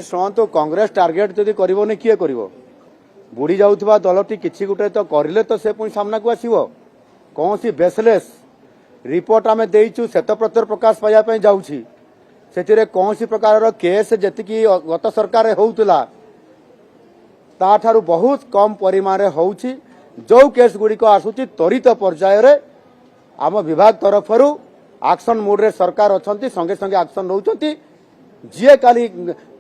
शुणु कांग्रेस टार्गेट जदि करनी किए कर बुड़ी जाऊा दलटी किसी गोटे तो करें तो से पुणी सामना को आसो कौन सी बेसलेस रिपोर्ट आम देचु श्वेतपत्र प्रकाश पाइबापी जाऊँगी से कौन सी प्रकार केस जी गत सरकार होता ताठारु बहुत कम परिमाण होउछि जो केस गुड़िक आसुची त्वरित पर्यायर आम विभाग तरफ एक्शन मोड रे सरकार अच्छा संगे संगे एक्शन नौकरी जी काली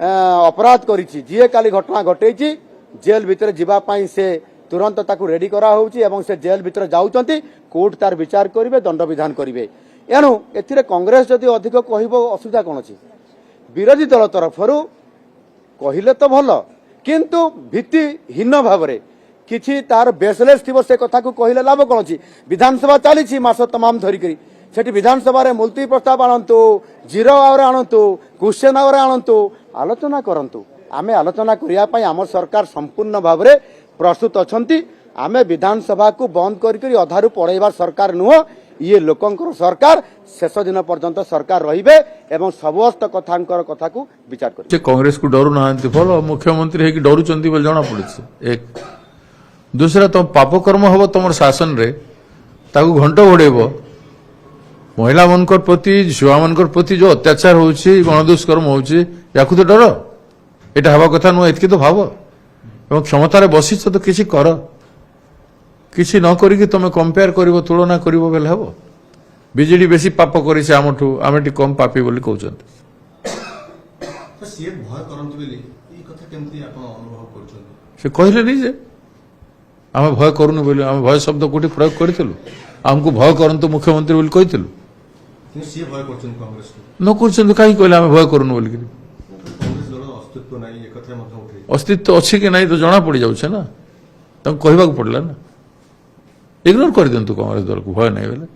अपराध करिछि जी काली घटना घटेछि जेल भितर जीवापाई से तुरंत ताकू रेडी करा होउछि एवं से जेल भितर जाउछंती कोर्ट तार विचार करिवे दंड विधान करिवे एणु एथिरे कांग्रेस जदि अधिक कहबो असुविधा कोन अछि विरोधी दल तरफरु कहिले तो भल किंतु भित्तिहीन भाव में किछि तार बेसलेस थी से कथा को कहले लाभ कौन अच्छी विधानसभा चली मास तमाम धरिकी सेठी विधानसभा रे मुलतवी प्रस्ताव आणंतु जीरो आवर आणंतु क्वेश्चन आवर आणंतु आलोचना करंतु आमे आलोचना करिया पई आम सरकार संपूर्ण भाव में प्रस्तुत अछंती आमे विधानसभा को बंद करी अधारु पड़ेबार सरकार नुह ये लोकंकर सरकार शेष दिन पर्यंत सरकार रहिबे एवं समस्त कथांकर कथा को विचार करिबे कांग्रेस को डरू नाहंती भल मुख्यमंत्री है कि डरुचंती बोल जना पड़े एक दूसरा तुम पापकर्म हम तुम शासन रे ताकू घंट घोड़ेब महिला मान प्रति झुआ मान प्रति जो अत्याचार होउछि गणदुष्कर्म होउछि याकू तो डर एटा हवा कथा नुह एतकी तो भाव एवं क्षमतार बसिछ तो किसी कर किसी न करिकी तुम कंपेयर करिवो तुलना करिवो बेले हबो बीजेडी बेसी पाप करिसे आमठू आमे टी कम पापी बोली कहउछन्ते तो से भय करंतु बेले ई कथा केमती आपण अनुभव करछन्ते से कहले नहीं जे आमे भय करूनु बोली आमे भय शब्द कोठी प्रयोग करथिलु हमको भय करंतु मुख्यमंत्री बोली कहिथिलु कि से भय करछन कांग्रेस को न करछन्ते काई कहले आमे भय करूनु बोली कांग्रेस दल अस्तित्व नाही ए कथा मध्ये उठे अस्तित्व अछि कि नाही तो जणा पड़ी जाउछे ना तम कहबा को पड़ला ना इग्नोर कर दियंतु कांग्रेस दल को भय नहीं बेले